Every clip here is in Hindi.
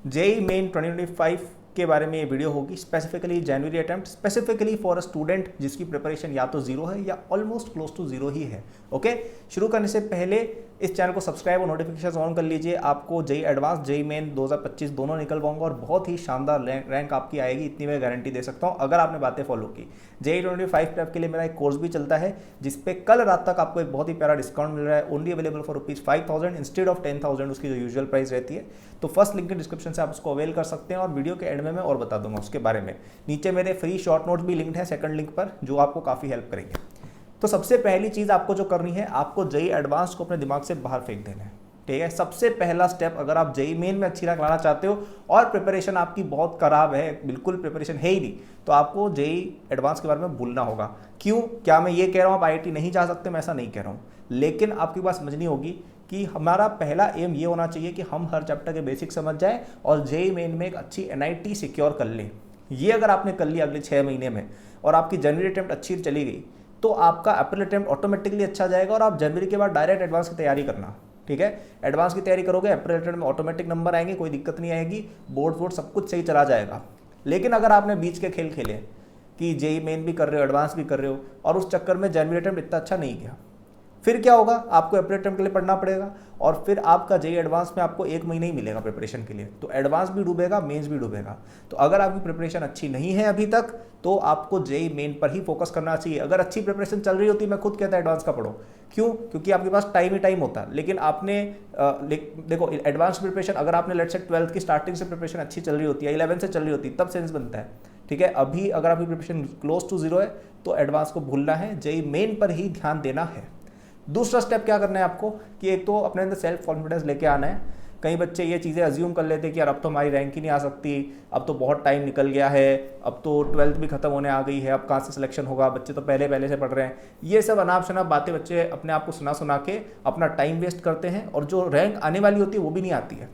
जेई मेन 2025 के बारे में ये वीडियो होगी, specifically January attempt, specifically for a student जिसकी प्रिपरेशन या तो जीरो है या ऑलमोस्ट क्लोज टू जीरो ही है। ओके, शुरू करने से पहले इस चैनल को सब्सक्राइब और नोटिफिकेशन ऑन कर लीजिए। आपको जेई एडवांस जेई मेन 2025 दोनों निकलवाऊंगा और बहुत ही शानदार रैंक आपकी आएगी, इतनी मैं गारंटी दे सकता हूं अगर आपने बातें फॉलो की। जेई 25 प्रेप के लिए मेरा एक कोर्स भी चलता है जिसपे कल रात तक आपको एक बहुत ही प्यारा डिस्काउंट मिल रहा है, only available for ₹5000 instead of 10,000 उसकी जो यूजुअल प्राइस रहती है। तो फर्स्ट लिंक डिस्क्रिप्शन से आप उसको अवेल कर सकते हैं और वीडियो के एंड में मैं और बता दूंगा उसके बारे में। नीचे मेरे फ्री शॉर्ट नोट्स भी लिंक्ड है सेकंड लिंक पर, जो आपको काफ़ी हेल्प करेंगे। तो सबसे पहली चीज़ आपको जो करनी है, आपको जेई एडवांस को अपने दिमाग से बाहर फेंक देना है। ठीक है, सबसे पहला स्टेप, अगर आप जेई मेन में अच्छी रैंक लाना चाहते हो और प्रिपरेशन आपकी बहुत खराब है, बिल्कुल प्रिपरेशन है ही नहीं, तो आपको जेई एडवांस के बारे में भूलना होगा। क्यों? क्या मैं ये कह रहा हूँ आप आईआईटी नहीं जा सकते? मैं ऐसा नहीं कह रहा हूँ, लेकिन आपकी बात समझनी होगी कि हमारा पहला एम ये होना चाहिए कि हम हर चैप्टर के बेसिक समझ जाए और जेई मेन में एक अच्छी एनआईटी सिक्योर कर लें। ये अगर आपने कर लिया अगले 6 महीने में और आपकी जनवरी अटेम्प्ट अच्छी चली गई, तो आपका अप्रैल अटेम्प्ट ऑटोमेटिकली अच्छा जाएगा और आप जनवरी के बाद डायरेक्ट एडवांस की तैयारी करना। ठीक है, एडवांस की तैयारी करोगे, अप्रैल अटेम्प्ट में ऑटोमेटिक नंबर आएंगे, कोई दिक्कत नहीं आएगी, बोर्ड सब कुछ सही चला जाएगा। लेकिन अगर आपने बीच के खेल खेले कि जेई मेन भी कर रहे हो एडवांस भी कर रहे हो और उस चक्कर में जनवरी अटेम्प्ट इतना अच्छा नहीं गया, फिर क्या होगा? आपको अप्रैल अटेम्प्ट के लिए पढ़ना पड़ेगा और फिर आपका जेई एडवांस में आपको 1 महीना ही मिलेगा प्रिपरेशन के लिए, तो एडवांस भी डूबेगा, मेंस भी डूबेगा। तो अगर आपकी प्रिपरेशन अच्छी नहीं है अभी तक, तो आपको जेई मेन पर ही फोकस करना चाहिए। अगर अच्छी प्रिपरेशन चल रही होती, मैं खुद कहता एडवांस का पढ़ो। क्यों? क्योंकि आपके पास टाइम ही टाइम होता है। लेकिन आपने देखो, एडवांस प्रिपरेशन अगर आपने लेट्स से 12th की स्टार्टिंग से प्रिपरेशन अच्छी चल रही होती है, 11 से चल रही होती है, तब सेंस बनता है। ठीक है, अभी अगर आपकी प्रिपरेशन क्लोज टू जीरो है तो एडवांस को भूलना है, जेई मेन पर ही ध्यान देना है। दूसरा स्टेप क्या करना है आपको कि एक तो अपने अंदर सेल्फ कॉन्फिडेंस लेके आना है। कई बच्चे ये चीज़ें अज्यूम कर लेते हैं कि यार अब तो हमारी रैंक ही नहीं आ सकती, अब तो बहुत टाइम निकल गया है, अब तो 12th भी खत्म होने आ गई है, अब कहाँ से सिलेक्शन होगा, बच्चे तो पहले से पढ़ रहे हैं। ये सब अनाप शनाप बातें बच्चे अपने आप को सुना के अपना टाइम वेस्ट करते हैं और जो रैंक आने वाली होती है वो भी नहीं आती है।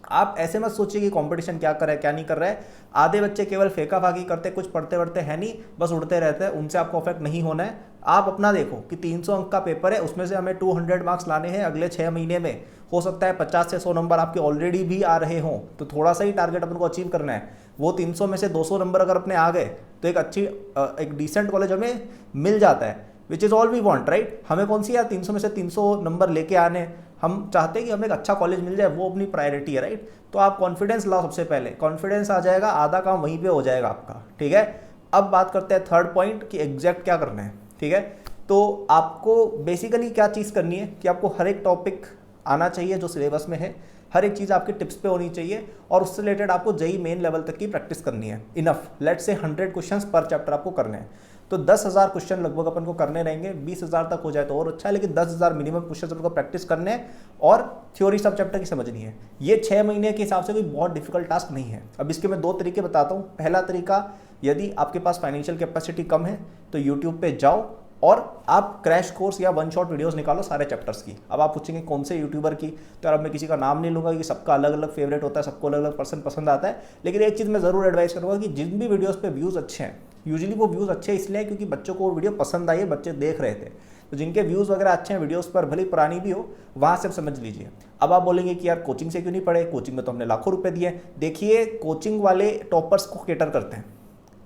आप ऐसे मत सोचिए कि कंपटीशन क्या कर रहा है क्या नहीं कर रहा है। आधे बच्चे केवल फेंका फाकी करते, कुछ पढ़ते वढ़ते हैं नहीं, बस उड़ते रहते हैं, उनसे आपको अफेक्ट नहीं होना है। आप अपना देखो कि 300 अंक का पेपर है, उसमें से हमें 200 मार्क्स लाने हैं अगले 6 महीने में। हो सकता है 50 से 100 नंबर आपके ऑलरेडी भी आ रहे हों, तो थोड़ा सा ही टारगेट अपन को अचीव करना है। वो 300 में से 200 नंबर अगर अपने आ गए तो एक डिसेंट कॉलेज हमें मिल जाता है, which is all we want, right. हमें कौन सी यार 300 में से 300 नंबर लेके आने, हम चाहते हैं कि हमें एक अच्छा कॉलेज मिल जाए, वो अपनी प्रायोरिटी है, राइट। तो आप कॉन्फिडेंस लाओ, सबसे पहले कॉन्फिडेंस आ जाएगा, आधा काम वहीं पे हो जाएगा आपका। ठीक है, अब बात करते हैं थर्ड पॉइंट कि एग्जैक्ट क्या करना है। ठीक है, तो आपको बेसिकली क्या चीज़ करनी है कि आपको हर एक टॉपिक आना चाहिए जो सिलेबस में है, हर एक चीज़ आपकी टिप्स पे होनी चाहिए और उससे रिलेटेड आपको जेई मेन लेवल तक की प्रैक्टिस करनी है। इनफ, लेट्स से 100 क्वेश्चंस पर चैप्टर आपको करने हैं, तो 10,000 क्वेश्चन लगभग अपन को करने रहेंगे। 20,000 तक हो जाए तो और अच्छा है, लेकिन 10,000 मिनिमम क्वेश्चन अपन को प्रैक्टिस करने हैं और थ्योरी सब चैप्टर की समझनी है। ये 6 महीने के हिसाब से कोई बहुत डिफिकल्ट टास्क नहीं है। अब इसके मैं 2 तरीके बताता हूँ। पहला तरीका, यदि आपके पास फाइनेंशियल कैपेसिटी कम है तो यूट्यूब पे जाओ और आप क्रैश कोर्स या वन शॉट वीडियोस निकालो सारे चैप्टर्स की। अब आप पूछेंगे कौन से यूट्यूबर की, तो यार अब मैं किसी का नाम नहीं लूँगा कि सबका अलग अलग फेवरेट होता है, सबको अलग अलग पर्सन पसंद आता है। लेकिन एक चीज़ मैं ज़रूर एडवाइस करूँगा कि जिन भी वीडियोज़ पे व्यूज़ अच्छे हैं, यूजुअली वो व्यूज़ अच्छे इसलिए क्योंकि बच्चों को वो वीडियो पसंद आई है, बच्चे देख रहे थे। तो जिनके व्यूज़ वगैरह अच्छे हैं वीडियोस पर, भले पुरानी भी हो, वहाँ से आप समझ लीजिए। अब आप बोलेंगे कि यार कोचिंग से क्यों नहीं पढ़े, कोचिंग में तो हमने लाखों रुपए दिए। देखिए, कोचिंग वाले टॉपर्स को केटर करते हैं।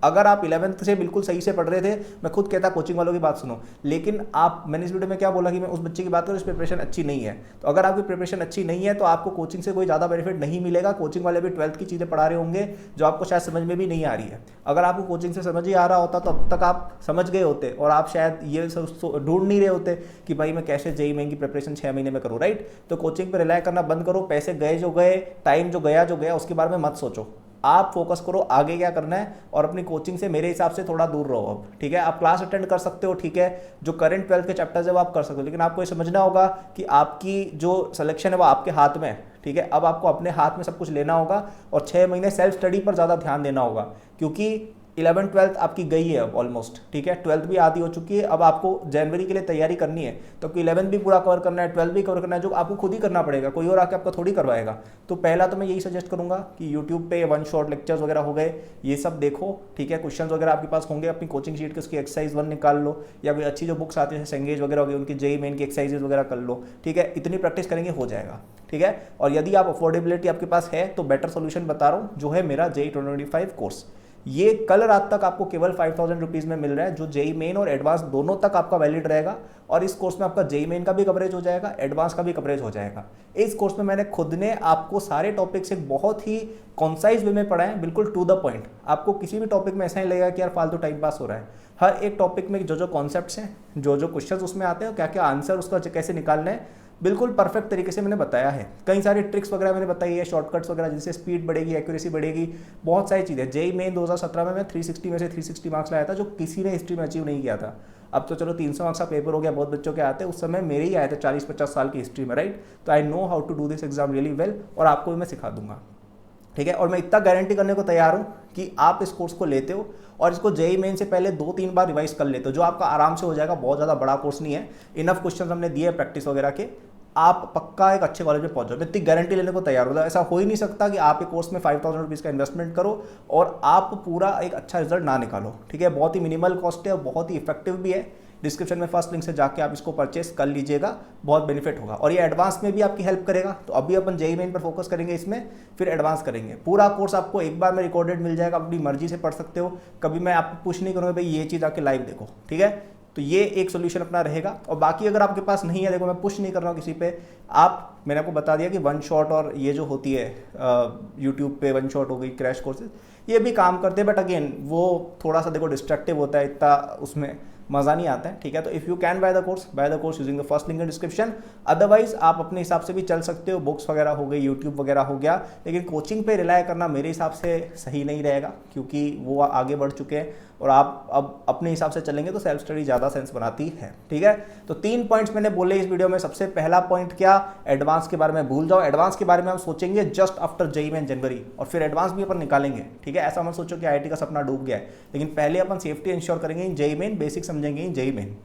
अगर आप 11th से बिल्कुल सही से पढ़ रहे थे, मैं खुद कहता कोचिंग वालों की बात सुनो, लेकिन मैंने इस वीडियो में क्या बोला कि मैं उस बच्चे की बात करूँ, इस प्रिपरेशन अच्छी नहीं है, तो अगर आपकी प्रिपरेशन अच्छी नहीं है तो आपको कोचिंग से कोई ज़्यादा बेनिफिट नहीं मिलेगा। कोचिंग वाले भी 12th की चीज़ें पढ़ा रहे होंगे जो आपको शायद समझ में भी नहीं आ रही है। अगर आपको कोचिंग से समझ ही आ रहा होता तो अब तक आप समझ गए होते और आप शायद ये ढूंढ नहीं रहे होते कि भाई मैं कैसे जेई मेन की प्रिपरेशन 6 महीने में करूँ, राइट। तो कोचिंग पर रिलाय करना बंद करो, पैसे गए जो गए, टाइम जो गया उसके बारे में मत सोचो। आप फोकस करो आगे क्या करना है और अपनी कोचिंग से मेरे हिसाब से थोड़ा दूर रहो। अब ठीक है, आप क्लास अटेंड कर सकते हो, ठीक है, जो करंट 12th के चैप्टर्स है वो आप कर सकते हो, लेकिन आपको ये समझना होगा कि आपकी जो सिलेक्शन है वो आपके हाथ में है। ठीक है, अब आपको अपने हाथ में सब कुछ लेना होगा और 6 महीने सेल्फ स्टडी पर ज़्यादा ध्यान देना होगा, क्योंकि 11th-12th आपकी गई है अब ऑलमोस्ट, ठीक है, 12th भी आधी हो चुकी है। अब आपको जनवरी के लिए तैयारी करनी है तो आपको 11th भी पूरा कवर करना है, 12th भी कवर करना है, जो आपको खुद ही करना पड़ेगा, कोई और आके आपका थोड़ी करवाएगा। तो पहला तो मैं यही सजेस्ट करूंगा कि यूट्यूब पे वन शॉट लेक्चर्स वगैरह हो गए, ये सब देखो, ठीक है। क्वेश्चन वगैरह आपके पास होंगे, अपनी कोचिंग शीट के उसकी एक्सरसाइज 1 निकाल लो, या कोई अच्छी जो बुक्स आती है सेंगेज वगैरह हो गई, उनकी जेईई मेन की एक्सरसाइजेज वगैरह कर लो, ठीक है। इतनी प्रैक्टिस करेंगे हो जाएगा, ठीक है। और यदि आप अफोर्डेबिलिटी आपके पास है तो बेटर सोल्यूशन बता रहा हूँ, जो है मेरा जेईई 2025 कोर्स। ये कल रात तक आपको केवल 5000 रुपीज़ में मिल रहा है, जो जेईई मेन और एडवांस दोनों तक आपका वैलिड रहेगा। और इस कोर्स में आपका जेईई मेन का भी कवरेज हो जाएगा, एडवांस का भी कवरेज हो जाएगा। इस कोर्स में मैंने खुद ने आपको सारे टॉपिक्स एक बहुत ही कॉन्साइज वे में पढ़ाए हैं, बिल्कुल टू द पॉइंट। आपको किसी भी टॉपिक में ऐसा नहीं लगेगा कि यार फालतू टाइम पास हो रहा है। हर एक टॉपिक में जो जो कॉन्सेप्ट्स हैं, जो जो क्वेश्चन उसमें आते हैं, क्या क्या आंसर उसका कैसे निकालना है, बिल्कुल परफेक्ट तरीके से मैंने बताया है। कई सारी ट्रिक्स वगैरह मैंने बताई है, शॉर्टकट्स वगैरह, जिससे स्पीड बढ़ेगी, एक्यूरेसी बढ़ेगी, बहुत सारी चीज़ें। जेईई मेन 2017 में मैं 360 में से 360 मार्क्स लाया था, जो किसी ने हिस्ट्री में अचीव नहीं किया था। अब तो चलो 300 मार्क्स का पेपर हो गया, बहुत बच्चों के आते हैं, उस समय मेरे ही आए थे 40-50 साल की हिस्ट्री में, राइट। तो I know how to do this exam really well, और आपको भी मैं सिखा दूंगा, ठीक है। और मैं इतना गारंटी करने को तैयार हूँ कि आप इस कोर्स को लेते हो और इसको जेईई मेन से पहले 2-3 बार रिवाइज कर लेते हो, जो आपका आराम से हो जाएगा। बहुत ज़्यादा बड़ा कोर्स नहीं है, इनफ क्वेश्चन हमने दिए प्रैक्टिस वगैरह के, आप पक्का एक अच्छे कॉलेज में पहुंच जाओ। मैं इतनी गारंटी लेने को तैयार हूँ। ऐसा हो ही नहीं सकता कि आप एक कोर्स में 5000 रुपीज़ का इन्वेस्टमेंट करो और आप पूरा एक अच्छा रिजल्ट ना निकालो, ठीक है। बहुत ही मिनिमल कॉस्ट है और बहुत ही इफेक्टिव भी है। डिस्क्रिप्शन में फर्स्ट लिंक से जाके आप इसको परचेस कर लीजिएगा, बहुत बेनिफिट होगा। और ये एडवांस में भी आपकी हेल्प करेगा। तो अभी अपन जेईई मेन पर फोकस करेंगे इसमें, फिर एडवांस करेंगे। पूरा कोर्स आपको एक बार में रिकॉर्डेड मिल जाएगा, अपनी मर्जी से पढ़ सकते हो। कभी मैं आपको पुश नहीं करूँगा भाई ये चीज़ आके लाइव देखो, ठीक है। तो ये एक सोल्यूशन अपना रहेगा। और बाकी अगर आपके पास नहीं है, देखो मैं पुश नहीं कर रहा हूँ किसी पे, मैंने आपको बता दिया कि वन शॉट और ये जो होती है यूट्यूब पे वन शॉट हो गई, क्रैश कोर्सेज, ये भी काम करते हैं, बट अगेन वो थोड़ा सा देखो डिस्ट्रक्टिव होता है, इतना उसमें मज़ा नहीं आता है, ठीक है। तो if you can by the course using the first link in description. Otherwise आप अपने हिसाब से भी चल सकते हो, बुक्स वगैरह हो गई, यूट्यूब वगैरह हो गया, लेकिन कोचिंग पे रिलाय करना मेरे हिसाब से सही नहीं रहेगा, क्योंकि वो आगे बढ़ चुके हैं और आप अब अपने हिसाब से चलेंगे तो सेल्फ स्टडी ज़्यादा सेंस बनाती है, ठीक है। तो 3 पॉइंट्स मैंने बोले इस वीडियो में। सबसे पहला पॉइंट क्या, एडवांस के बारे में भूल जाओ। एडवांस के बारे में हम सोचेंगे जस्ट आफ्टर जेईई मेन जनवरी, और फिर एडवांस भी अपन निकालेंगे, ठीक है। ऐसा मत सोचो कि आईआईटी का सपना डूब गया है, लेकिन पहले अपन सेफ्टी इंश्योर करेंगे इन जेईई मेन, बेसिक समझेंगे इन जेईई मेन।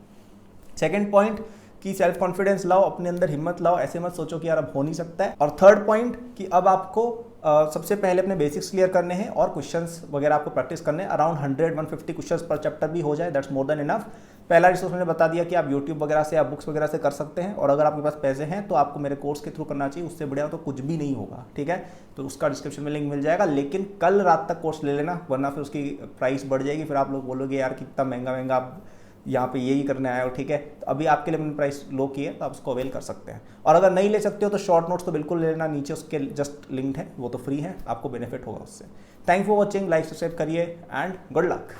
सेकेंड पॉइंट कि सेल्फ कॉन्फिडेंस लाओ, अपने अंदर हिम्मत लाओ, ऐसे मत सोचो कि यार अब हो नहीं सकता है। और थर्ड पॉइंट कि अब आपको सबसे पहले अपने बेसिक्स क्लियर करने हैं और क्वेश्चंस वगैरह आपको प्रैक्टिस करने हैं। अराउंड 100-150 क्वेश्चंस पर चैप्टर भी हो जाए, दैट्स मोर देन इनफ। पहला रिसोर्स मैंने बता दिया कि आप यूट्यूब वगैरह से, आप बुक्स वगैरह से कर सकते हैं, और अगर आपके पास पैसे हैं तो आपको मेरे कोर्स के थ्रू करना चाहिए, उससे बढ़िया तो कुछ भी नहीं होगा, ठीक है। तो उसका डिस्क्रिप्शन में लिंक मिल जाएगा, लेकिन कल रात तक कोर्स ले लेना, वरना फिर उसकी प्राइस बढ़ जाएगी, फिर आप लोग बोलोगे यार कितना महंगा आप यहाँ पे यही करने आए हो, ठीक है। तो अभी आपके लिए मैंने प्राइस लो की है, तो आप उसको अवेल कर सकते हैं। और अगर नहीं ले सकते हो तो शॉर्ट नोट्स तो बिल्कुल ले लेना, नीचे उसके जस्ट लिंक है, वो तो फ्री है, आपको बेनिफिट होगा उससे। Thank for watching, like subscribe करिए एंड गुड लक।